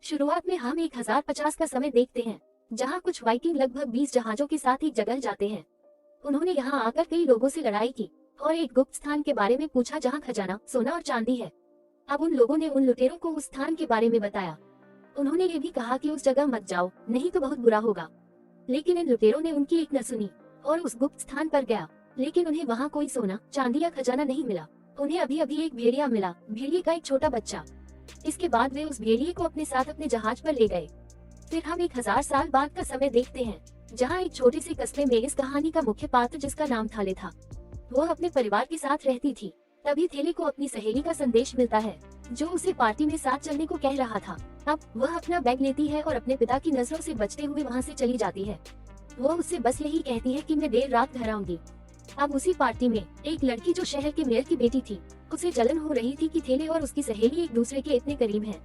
शुरुआत में हम 1050 का समय देखते हैं, जहां कुछ वाइकिंग लगभग 20 जहाजों के साथ एक जगह जाते हैं। उन्होंने यहां आकर कई लोगों से लड़ाई की और एक गुप्त स्थान के बारे में पूछा जहां खजाना, सोना और चांदी है। अब उन लोगों ने उन लुटेरों को उस स्थान के बारे में बताया। उन्होंने ये भी कहा कि उस जगह मत जाओ, नहीं तो बहुत बुरा होगा। लेकिन इन लुटेरों ने उनकी एक न सुनी और उस गुप्त स्थान पर गया। लेकिन उन्हें वहाँ कोई सोना, चांदी या खजाना नहीं मिला। उन्हें अभी अभी एक भेड़िया मिला, भेड़िए का एक छोटा बच्चा। इसके बाद वे उस भेड़िए को अपने साथ अपने जहाज पर ले गए। फिर हम 1000 साल बाद का समय देखते हैं, जहाँ एक छोटे से कस्बे में इस कहानी का मुख्य पात्र, जिसका नाम थाले था, वो अपने परिवार के साथ रहती थी। तभी थेले को अपनी सहेली का संदेश मिलता है, जो उसे पार्टी में साथ चलने को कह रहा था। अब वह अपना बैग लेती है और अपने पिता की नजरों से बचते हुए वहाँ से चली जाती है। वो उससे बस यही कहती है कि मैं देर रात घर आऊंगी। अब उसी पार्टी में एक लड़की, जो शहर के मेयर की बेटी थी, उसे जलन हो रही थी कि थेले और उसकी सहेली एक दूसरे के इतने करीब हैं,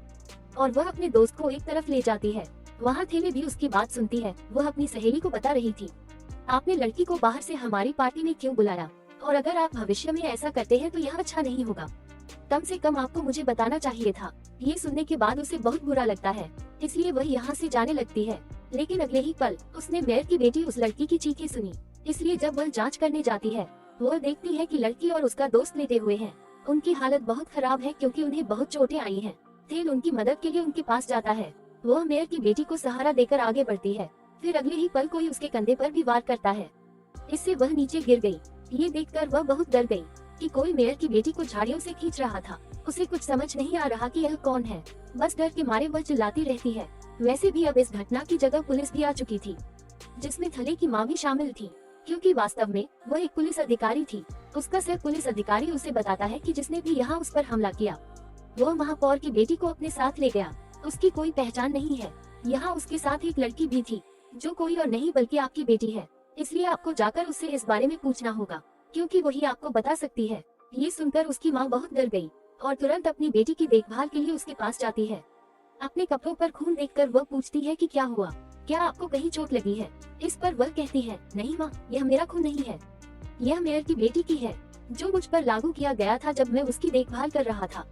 और वह अपने दोस्त को एक तरफ ले जाती है। वहाँ थेले भी उसकी बात सुनती है। वह अपनी सहेली को बता रही थी, आपने लड़की को बाहर से हमारी पार्टी में क्यों बुलाया, और अगर आप भविष्य में ऐसा करते हैं तो यह अच्छा नहीं होगा। कम से कम आपको मुझे बताना चाहिए था। ये सुनने के बाद उसे बहुत बुरा लगता है, इसलिए वह यहाँ से जाने लगती है। लेकिन अगले ही पल उसने मेयर की बेटी उस लड़की की चीखें सुनी, इसलिए जब वह जांच करने जाती है, वह देखती है कि लड़की और उसका दोस्त लेटे हुए हैं। उनकी हालत बहुत खराब है क्योंकि उन्हें बहुत चोटें आई हैं। थेल उनकी मदद के लिए उनके पास जाता है। वह मेयर की बेटी को सहारा देकर आगे बढ़ती है। फिर अगले ही पल कोई उसके कंधे पर भी वार करता है। इससे वह नीचे गिर गई। ये देखकर वह बहुत डर गई कि कोई मेयर की बेटी को झाड़ियों से खींच रहा था। उसे कुछ समझ नहीं आ रहा कि यह कौन है। बस डर के मारे वह चिल्लाती रहती है। वैसे भी अब इस घटना की जगह पुलिस भी आ चुकी थी, जिसमें थले की माँ भी शामिल थी, क्योंकि वास्तव में वह एक पुलिस अधिकारी थी। उसका सर पुलिस अधिकारी उसे बताता है कि जिसने भी यहाँ उस पर हमला किया, वह महापौर की बेटी को अपने साथ ले गया। उसकी कोई पहचान नहीं है। यहाँ उसके साथ एक लड़की भी थी, जो कोई और नहीं बल्कि आपकी बेटी है। इसलिए आपको जाकर उससे इस बारे में पूछना होगा, क्योंकि वही आपको बता सकती है। ये सुनकर उसकी माँ बहुत डर गई और तुरंत अपनी बेटी की देखभाल के लिए उसके पास जाती है। अपने कपड़ों पर खून देखकर वह पूछती है कि क्या हुआ, क्या आपको कहीं चोट लगी है। इस पर वह कहती है, नहीं माँ, यह मेरा खून नहीं है, यह मेयर की बेटी की है, जो मुझ पर लागू किया गया था जब मैं उसकी देखभाल कर रहा था।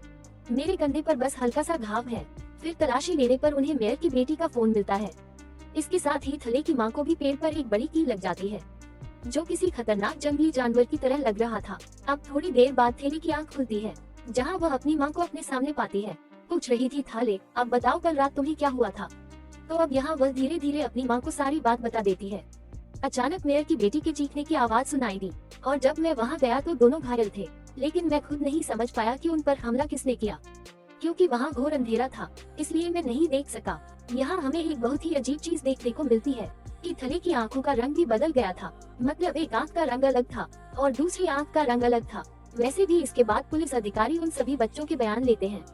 मेरे कंधे पर बस हल्का सा घाव है। फिर तलाशी लेने पर उन्हें मेयर की बेटी का फोन मिलता है। इसके साथ ही थले की माँ को भी पेड़ पर एक बड़ी कील लग जाती है, जो किसी खतरनाक जंगली जानवर की तरह लग रहा था। अब थोड़ी देर बाद थेले की आंख खुलती है, जहाँ वह अपनी माँ को अपने सामने पाती है। पूछ रही थी, थाले, अब बताओ कल रात तुम्हें क्या हुआ था। तो अब यहाँ वह धीरे धीरे अपनी माँ को सारी बात बता देती है। अचानक मेयर की बेटी के चीखने की आवाज सुनाई दी, और जब मैं वहाँ गया तो दोनों घायल थे, लेकिन मैं खुद नहीं समझ पाया कि उन पर हमला किसने किया, क्योंकि वहाँ घोर अंधेरा था, इसलिए मैं नहीं देख सका। यहाँ हमें एक बहुत ही अजीब चीज देखने को मिलती है कि थले की आंखों का रंग भी बदल गया था। मतलब एक आंख का रंग अलग था और दूसरी आंख का रंग अलग था। वैसे भी इसके बाद पुलिस अधिकारी उन सभी बच्चों के बयान लेते हैं,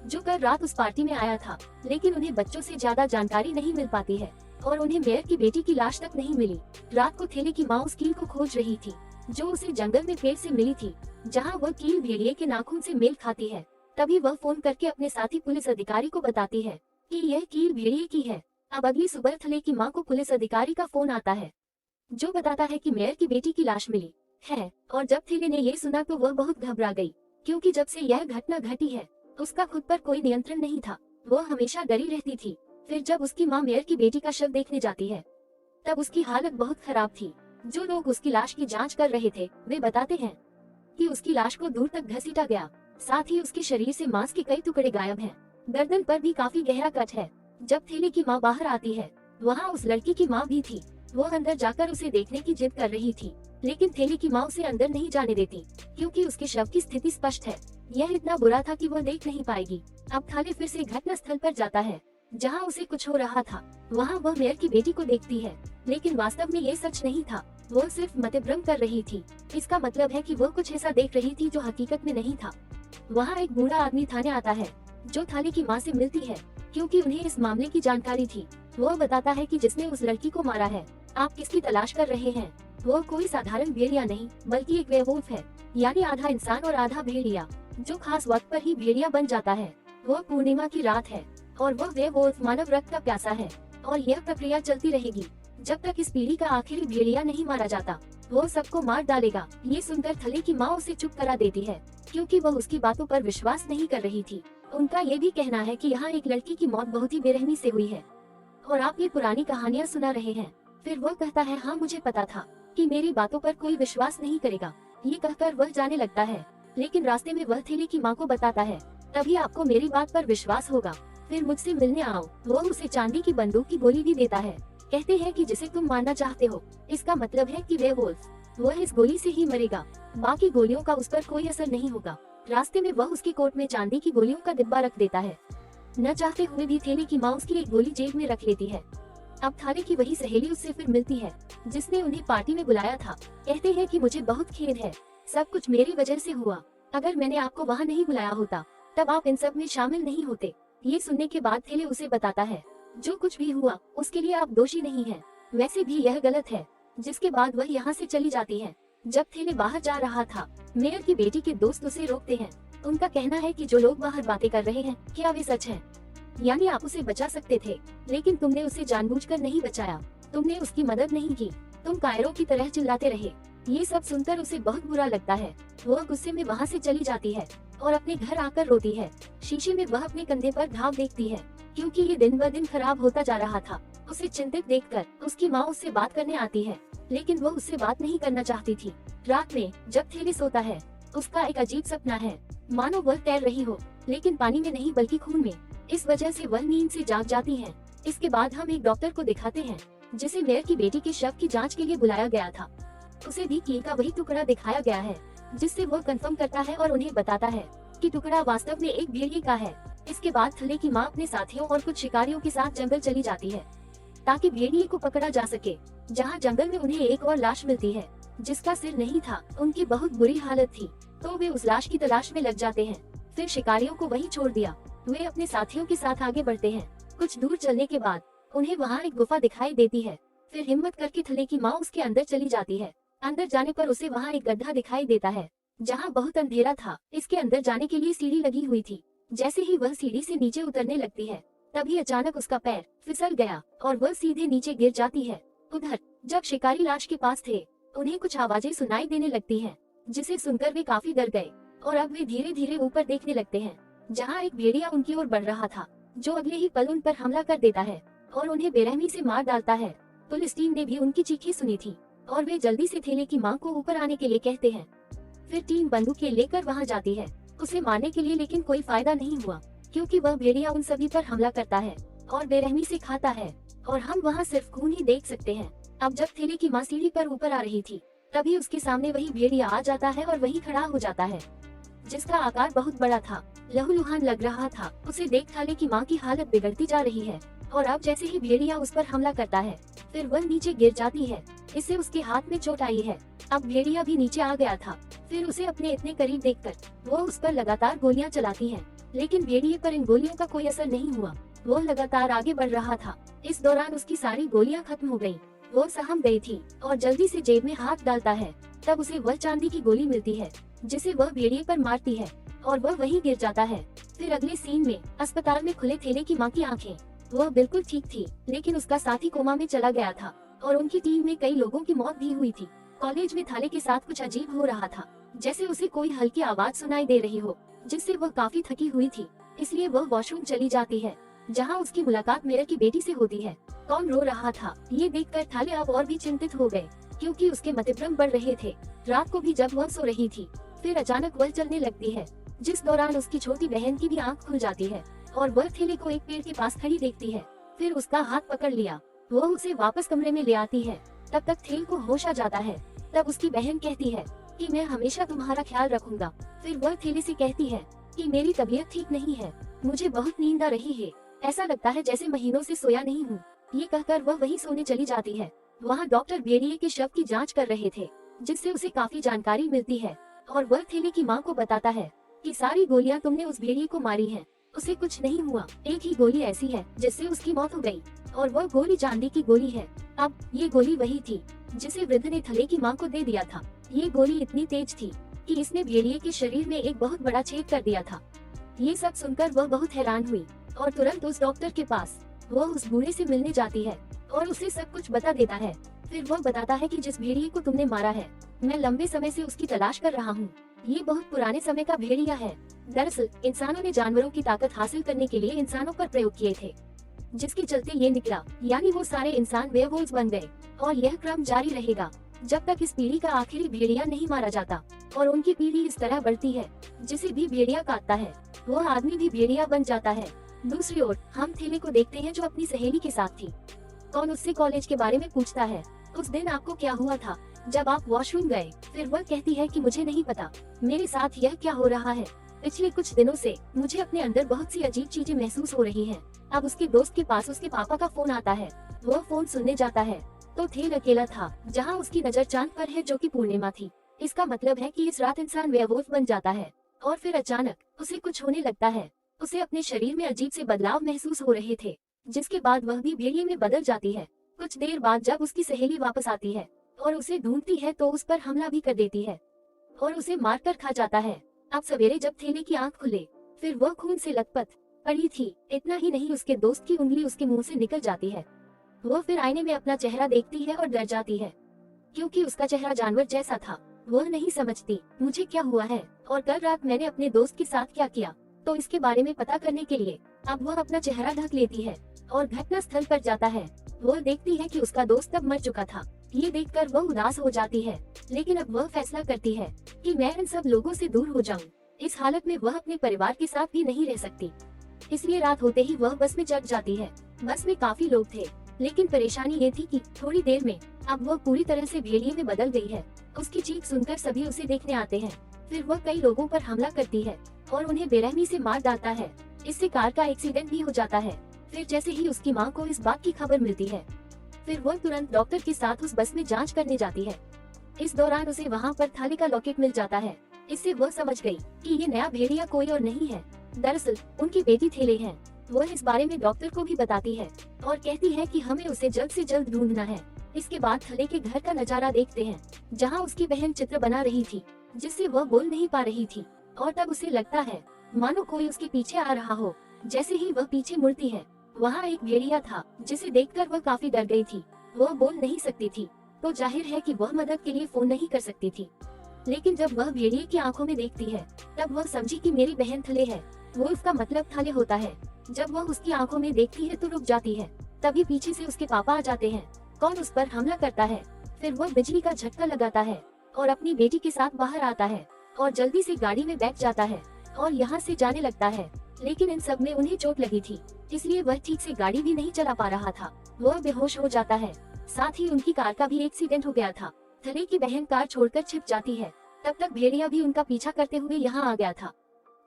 जो कल रात उस पार्टी में आया था, लेकिन उन्हें बच्चों से ज्यादा जानकारी नहीं मिल पाती है और उन्हें मेयर की बेटी की लाश तक नहीं मिली। रात को थेले की माँ उस कील को खोज रही थी, जो उसे जंगल में पेड़ से मिली थी, जहाँ वह कील भेड़िए के नाखून से मेल खाती है। तभी वह फोन करके अपने साथी पुलिस अधिकारी को बताती है कि यह कील भेड़िए की है। अब अगली सुबह थले की माँ को पुलिस अधिकारी का फोन आता है, जो बताता है कि मेयर की बेटी की लाश मिली है। और जब थेले ने ये सुना तो वह बहुत घबरा गई, क्योंकि जब से यह घटना घटी है उसका खुद पर कोई नियंत्रण नहीं था। वह हमेशा डरी रहती थी। फिर जब उसकी माँ मेयर की बेटी का शव देखने जाती है, तब उसकी हालत बहुत खराब थी। जो लोग उसकी लाश की जांच कर रहे थे, वे बताते हैं कि उसकी लाश को दूर तक घसीटा गया, साथ ही उसके शरीर से मांस के कई टुकड़े गायब हैं। गर्दन पर भी काफी गहरा कट है। जब थेले की माँ बाहर आती है, वहाँ उस लड़की की माँ भी थी। वो अंदर जाकर उसे देखने की जिद कर रही थी, लेकिन थेले की माँ उसे अंदर नहीं जाने देती, क्योंकि उसके शव की स्थिति स्पष्ट है। यह इतना बुरा था कि वह देख नहीं पाएगी। अब थाले फिर से घटना स्थल पर जाता है, जहाँ उसे कुछ हो रहा था। वहाँ वह मेयर की बेटी को देखती है, लेकिन वास्तव में ये सच नहीं था। वो सिर्फ मतभ्रम कर रही थी। इसका मतलब है कि वो कुछ ऐसा देख रही थी जो हकीकत में नहीं था। वहाँ एक बूढ़ा आदमी थाने आता है, जो थाले की माँ से मिलती है, क्योंकि उन्हें इस मामले की जानकारी थी। वो बताता है कि जिसने उस लड़की को मारा है, आप किसकी तलाश कर रहे हैं। वो कोई साधारण भेड़िया नहीं, बल्कि एक वेयरवुल्फ है, यानी आधा इंसान और आधा भेड़िया, जो खास वक्त पर ही भेड़िया बन जाता है। वो पूर्णिमा की रात है और वह वेयरवुल्फ मानव रक्त का प्यासा है, और यह प्रक्रिया चलती रहेगी जब तक इस पीढ़ी का आखिरी भेड़िया नहीं मारा जाता। वो सबको मार डालेगा। ये सुनकर थले की माँ उसे चुप करा देती है, क्योंकि वह उसकी बातों पर विश्वास नहीं कर रही थी। उनका ये भी कहना है कि यहाँ एक लड़की की मौत बहुत ही बेरहमी से हुई है और आप ये पुरानी कहानियाँ सुना रहे हैं। फिर वह कहता है, हाँ मुझे पता था कि मेरी बातों पर कोई विश्वास नहीं करेगा। ये कहकर वह जाने लगता है, लेकिन रास्ते में वह थेले की माँ को बताता है, तभी आपको मेरी बात पर विश्वास होगा, फिर मुझसे मिलने आओ। वह उसे चांदी की बंदूक की गोली भी देता है। कहते हैं कि जिसे तुम मारना चाहते हो, इसका मतलब है कि वह इस गोली से ही मरेगा, बाकी गोलियों का उस पर कोई असर नहीं होगा। रास्ते में वह उसकी कोट में चांदी की गोलियों का डिब्बा रख देता है। न चाहते हुए भी थेले की माँ उसकी एक गोली जेब में रख लेती है। अब थाले की वही सहेली उससे फिर मिलती है जिसने उन्हें पार्टी में बुलाया था। कहते हैं कि मुझे बहुत खेद है, सब कुछ मेरी वजह से हुआ। अगर मैंने आपको वहाँ नहीं बुलाया होता तब आप इन सब में शामिल नहीं होते। ये सुनने के बाद थेले उसे बताता है, जो कुछ भी हुआ उसके लिए आप दोषी नहीं हैं। वैसे भी यह गलत है। जिसके बाद वह यहाँ से चली जाती है। जब थेले बाहर जा रहा था, मेयर की बेटी के दोस्त उसे रोकते हैं। उनका कहना है कि जो लोग बाहर बातें कर रहे हैं, क्या वे सच है? यानी आप उसे बचा सकते थे, लेकिन तुमने उसे जानबूझकर नहीं बचाया, तुमने उसकी मदद नहीं की, तुम कायरों की तरह चिल्लाते रहे। ये सब सुनकर उसे बहुत बुरा लगता है। वह गुस्से में वहाँ से चली जाती है और अपने घर आकर रोती है। शीशे में वह अपने कंधे पर घाव देखती है, क्योंकि ये दिन ब दिन खराब होता जा रहा था। उसे चिंतित देखकर उसकी माँ उससे बात करने आती है, लेकिन वह उससे बात नहीं करना चाहती थी। रात में जब थेले सोता है, उसका एक अजीब सपना है, मानो वह तैर रही हो, लेकिन पानी में नहीं बल्कि खून में। इस वजह से वह नींद से जाग जाती है। इसके बाद हम एक डॉक्टर को दिखाते हैं, जिसे मेयर की बेटी के शव की जांच के लिए बुलाया गया था। उसे भी कील का वही टुकड़ा दिखाया गया है, जिससे वह कंफर्म करता है और उन्हें बताता है कि टुकड़ा वास्तव में एक भेड़िए का है। इसके बाद थले की माँ अपने साथियों और कुछ शिकारियों के साथ जंगल चली जाती है, ताकि भेड़िए को पकड़ा जा सके। जहाँ जंगल में उन्हें एक और लाश मिलती है, जिसका सिर नहीं था। उनकी बहुत बुरी हालत थी, तो वे उस लाश की तलाश में लग जाते हैं। फिर शिकारियों को वहीं छोड़ दिया, वे अपने साथियों के साथ आगे बढ़ते हैं। कुछ दूर चलने के बाद उन्हें वहाँ एक गुफा दिखाई देती है। फिर हिम्मत करके थले की माँ उसके अंदर चली जाती है। अंदर जाने पर उसे वहाँ एक गड्ढा दिखाई देता है, जहाँ बहुत अंधेरा था। इसके अंदर जाने के लिए सीढ़ी लगी हुई थी। जैसे ही वह सीढ़ी से नीचे उतरने लगती है, तभी अचानक उसका पैर फिसल गया और वह सीधे नीचे गिर जाती है। उधर जब शिकारी लाश के पास थे, उन्हें कुछ आवाजें सुनाई देने लगती हैं, जिसे सुनकर वे काफी डर गए और अब वे धीरे धीरे ऊपर देखने लगते हैं, जहाँ एक भेड़िया उनकी ओर बढ़ रहा था, जो अगले ही पल उन पर हमला कर देता है और उन्हें बेरहमी से मार डालता है। पुलिस टीम ने भी उनकी चीखें सुनी थी और वे जल्दी से थेले की मां को ऊपर आने के लिए कहते हैं। फिर टीम बंदूकें लेकर वहां जाती है उसे मारने के लिए, लेकिन कोई फायदा नहीं हुआ, क्योंकि वह भेड़िया उन सभी पर हमला करता है और बेरहमी से खाता है और हम वहाँ सिर्फ खून ही देख सकते हैं। अब जब थेले की माँ सीढ़ी पर ऊपर आ रही थी, तभी उसके सामने वही भेड़िया आ जाता है और वही खड़ा हो जाता है, जिसका आकार बहुत बड़ा था, लहूलुहान लग रहा था। उसे देख थेले की माँ की हालत बिगड़ती जा रही है और अब जैसे ही भेड़िया उस पर हमला करता है, फिर वह नीचे गिर जाती है। इससे उसके हाथ में चोट आई है। अब भेड़िया भी नीचे आ गया था। फिर उसे अपने इतने करीब देखकर वो उस पर लगातार गोलियां चलाती है, लेकिन भेड़िए पर इन गोलियों का कोई असर नहीं हुआ। वो लगातार आगे बढ़ रहा था। इस दौरान उसकी सारी गोलियां खत्म हो गयी। वो सहम गई थी और जल्दी से जेब में हाथ डालता है। तब उसे वह चांदी की गोली मिलती है, जिसे वह भेड़िए पर मारती है और वह वहीं गिर जाता है। फिर अगले सीन में अस्पताल में खुले थेले की माँ की आंखें। वह बिल्कुल ठीक थी, लेकिन उसका साथी कोमा में चला गया था और उनकी टीम में कई लोगों की मौत भी हुई थी। कॉलेज में थाले के साथ कुछ अजीब हो रहा था, जैसे उसे कोई हल्की आवाज सुनाई दे रही हो, जिससे वह काफी थकी हुई थी। इसलिए वह वॉशरूम चली जाती है, जहां उसकी मुलाकात मेयर की बेटी से होती है। कौन रो रहा था, ये देखकर थाले अब और भी चिंतित हो गए, क्योंकि उसके मतिभ्रम बढ़ रहे थे। रात को भी जब वह सो रही थी, फिर अचानक वह चलने लगती है, जिस दौरान उसकी छोटी बहन की भी आंख खुल जाती है और वह थेले को एक पेड़ के पास खड़ी देखती है। फिर उसका हाथ पकड़ लिया, वह उसे वापस कमरे में ले आती है। तब तक थेल को होश आ जाता है। तब उसकी बहन कहती है कि मैं हमेशा तुम्हारा ख्याल रखूंगा। फिर वह थेले से कहती है कि मेरी तबीयत ठीक नहीं है, मुझे बहुत नींद आ रही है, ऐसा लगता है जैसे महीनों से सोया नहीं हूँ। ये कहकर वह वहीं सोने चली जाती है। वहाँ डॉक्टर भेड़िए के शव की जांच कर रहे थे, जिससे उसे काफी जानकारी मिलती है और वह थेले की माँ को बताता है कि सारी गोलियां तुमने उस भेड़िए को मारी हैं, उसे कुछ नहीं हुआ। एक ही गोली ऐसी है जिससे उसकी मौत हो गई और वह गोली चांदी की गोली है। अब ये गोली वही थी जिसे वृद्ध ने थले की माँ को दे दिया था। ये गोली इतनी तेज थी कि इसने भेड़िए के शरीर में एक बहुत बड़ा छेद कर दिया था। ये सब सुनकर वह बहुत हैरान हुई और तुरंत उस डॉक्टर के पास वह उस बूढ़े से मिलने जाती है और उसे सब कुछ बता देता है। फिर वह बताता है कि जिस भेड़िए को तुमने मारा है, मैं लंबे समय से उसकी तलाश कर रहा हूँ। ये बहुत पुराने समय का भेड़िया है। दरअसल इंसानों ने जानवरों की ताकत हासिल करने के लिए इंसानों पर प्रयोग किए थे, जिसके चलते ये निकला, यानी वो सारे इंसान वेयरवुल्व्स बन गए। और यह क्रम जारी रहेगा जब तक इस पीढ़ी का आखिरी भेड़िया नहीं मारा जाता। और उनकी पीढ़ी इस तरह बढ़ती है, जिसे भी भेड़िया काटता है वह आदमी भी भेड़िया बन जाता है। दूसरी ओर हम थेले को देखते हैं, जो अपनी सहेली के साथ थी। कौन उससे कॉलेज के बारे में पूछता है, उस दिन आपको क्या हुआ था जब आप वॉशरूम गए? फिर वह कहती है कि मुझे नहीं पता, मेरे साथ यह क्या हो रहा है। पिछले कुछ दिनों से मुझे अपने अंदर बहुत सी अजीब चीजें महसूस हो रही हैं। अब उसके दोस्त के पास उसके पापा का फोन आता है। वह फोन सुनने जाता है तो थेल अकेला था, जहाँ उसकी नजर चांद पर है, जो कि पूर्णिमा थी। इसका मतलब है कि इस रात इंसान वेयरवुल्फ बन जाता है। और फिर अचानक उसे कुछ होने लगता है। उसे अपने शरीर में अजीब से बदलाव महसूस हो रहे थे, जिसके बाद वह भी भेड़िए में बदल जाती है। कुछ देर बाद जब उसकी सहेली वापस आती है और उसे ढूंढती है, तो उस पर हमला भी कर देती है और उसे मारकर खा जाता है। अब सवेरे जब थेले की आंख खुले, फिर वह खून से लथपथ पड़ी थी। इतना ही नहीं, उसके दोस्त की उंगली उसके मुंह से निकल जाती है। वह फिर आईने में अपना चेहरा देखती है और डर जाती है, क्योंकि उसका चेहरा जानवर जैसा था। वह नहीं समझती मुझे क्या हुआ है और कल रात मैंने अपने दोस्त के साथ क्या किया। तो इसके बारे में पता करने के लिए अब वह अपना चेहरा ढक लेती है और घटना स्थल पर जाता है। वह देखती है कि उसका दोस्त तब मर चुका था। ये देखकर वह उदास हो जाती है, लेकिन अब वह फैसला करती है कि मैं इन सब लोगों से दूर हो जाऊं। इस हालत में वह अपने परिवार के साथ भी नहीं रह सकती। इसलिए रात होते ही वह बस में चढ़ जाती है। बस में काफी लोग थे, लेकिन परेशानी ये थी कि थोड़ी देर में अब वह पूरी तरह से भेड़िए में बदल गई है। उसकी चीख सुनकर सभी उसे देखने आते हैं। फिर वह कई लोगों पर हमला करती है और उन्हें बेरहमी से मार डालता है। इससे कार का एक्सीडेंट भी हो जाता है। फिर जैसे ही उसकी माँ को इस बात की खबर मिलती है, फिर वह तुरंत डॉक्टर के साथ उस बस में जांच करने जाती है। इस दौरान उसे वहाँ पर थाली का लॉकेट मिल जाता है। इससे वह समझ गई कि ये नया भेड़िया कोई और नहीं है, दरअसल उनकी बेटी थेले है। वह इस बारे में डॉक्टर को भी बताती है और कहती है कि हमें उसे जल्द से जल्द ढूंढना है। इसके बाद थले के घर का नजारा देखते हैं, जहाँ उसकी बहन चित्र बना रही थी, जिससे वह बोल नहीं पा रही थी। और तब उसे लगता है मानो कोई उसके पीछे आ रहा हो। जैसे ही वह पीछे मुड़ती है, वहाँ एक भेड़िया था, जिसे देखकर वह काफी डर गई थी। वह बोल नहीं सकती थी, तो जाहिर है कि वह मदद के लिए फोन नहीं कर सकती थी। लेकिन जब वह भेड़िए की आंखों में देखती है, तब वह समझी कि मेरी बहन थले है। वो उसका मतलब थाले होता है। जब वह उसकी आंखों में देखती है तो रुक जाती है। तभी पीछे से उसके पापा आ जाते हैं। कौन उस पर हमला करता है। फिर वह बिजली का झटका लगाता है और अपनी बेटी के साथ बाहर आता है और जल्दी से गाड़ी में बैठ जाता है और यहाँ से जाने लगता है। लेकिन इन सब में उन्हें चोट लगी थी, इसलिए वह ठीक से गाड़ी भी नहीं चला पा रहा था। वह बेहोश हो जाता है। साथ ही उनकी कार का भी एक्सीडेंट हो गया था। थले की बहन कार छोड़कर छिप जाती है। तब तक भेड़िया भी उनका पीछा करते हुए यहाँ आ गया था।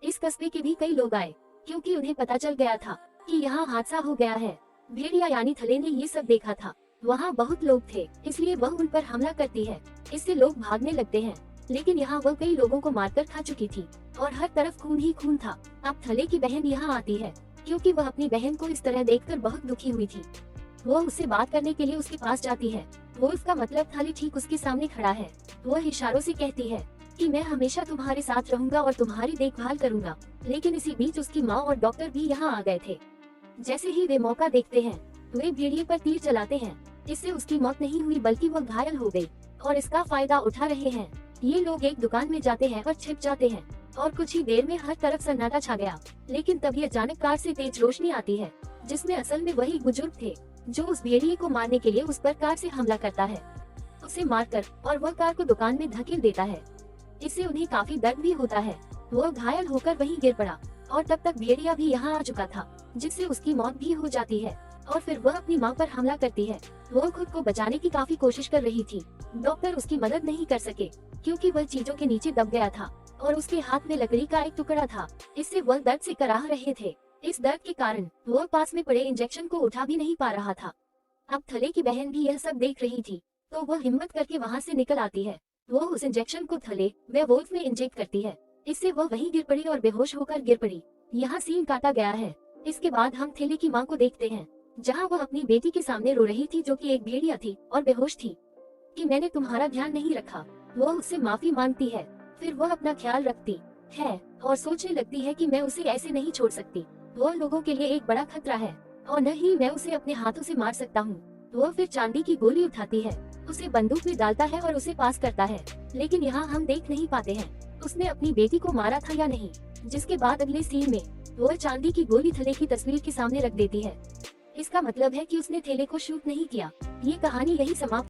इस कस्बे के भी कई लोग आए, क्योंकि उन्हें पता चल गया था कि यहाँ हादसा हो गया है। भेड़िया यानी थले ने ये सब देखा था। वहाँ बहुत लोग थे, इसलिए वह उन पर हमला करती है। इससे लोग भागने लगते हैं, लेकिन यहाँ वह कई लोगों को मारकर खा चुकी थी और हर तरफ खून ही खून था। अब थले की बहन यहाँ आती है, क्योंकि वह अपनी बहन को इस तरह देखकर बहुत दुखी हुई थी। वह उससे बात करने के लिए उसके पास जाती है। वो उसका मतलब थाली ठीक उसके सामने खड़ा है। वह इशारों से कहती है कि मैं हमेशा तुम्हारे साथ रहूंगा और तुम्हारी देखभाल करूंगा। लेकिन इसी बीच उसकी माँ और डॉक्टर भी यहाँ आ गए थे। जैसे ही वे मौका देखते हैं, वे भेड़िए पर तीर चलाते हैं। इससे उसकी मौत नहीं हुई, बल्कि वह घायल हो गई और इसका फायदा उठा रहे हैं। ये लोग एक दुकान में जाते हैं और छिप जाते हैं और कुछ ही देर में हर तरफ सन्नाटा छा गया। लेकिन तभी अचानक कार से तेज रोशनी आती है, जिसमें असल में वही बुजुर्ग थे जो उस भेड़िए को मारने के लिए उस पर कार से हमला करता है, उसे मारकर, और वह कार को दुकान में धकेल देता है। इससे उन्हें काफी दर्द भी होता है। वह घायल होकर वहीं गिर पड़ा और तब तक भेड़िया भी यहाँ आ चुका था, जिससे उसकी मौत भी हो जाती है। और फिर वह अपनी माँ पर हमला करती है। वह खुद को बचाने की काफी कोशिश कर रही थी। डॉक्टर उसकी मदद नहीं कर सके, क्योंकि वह चीजों के नीचे दब गया था और उसके हाथ में लकड़ी का एक टुकड़ा था। इससे वह दर्द से कराह रहे थे। इस दर्द के कारण वह पास में पड़े इंजेक्शन को उठा भी नहीं पा रहा था। अब थले की बहन भी यह सब देख रही थी, तो वह हिम्मत करके वहाँ से निकल आती है। वह उस इंजेक्शन को थले वेयरवुल्फ में इंजेक्ट करती है। इससे वह वहीं गिर पड़ी और बेहोश होकर गिर पड़ी। यहाँ सीन काटा गया है। इसके बाद हम थेले की माँ को देखते हैं, जहाँ वह अपनी बेटी के सामने रो रही थी, जो कि एक भेड़िया थी और बेहोश थी, कि मैंने तुम्हारा ध्यान नहीं रखा। वह उससे माफी मांगती है। फिर वह अपना ख्याल रखती है और सोचने लगती है कि मैं उसे ऐसे नहीं छोड़ सकती। वह लोगों के लिए एक बड़ा खतरा है और न ही मैं उसे अपने हाथों से मार सकता हूँ। वह फिर चांदी की गोली उठाती है, उसे बंदूक में डालता है और उसे पास करता है। लेकिन यहाँ हम देख नहीं पाते हैं, उसने अपनी बेटी को मारा था या नहीं। जिसके बाद अगले सीन में वह चांदी की गोली थैले की तस्वीर के सामने रख देती है। इसका मतलब है कि उसने थैले को शूट नहीं किया। ये कहानी यही समाप्त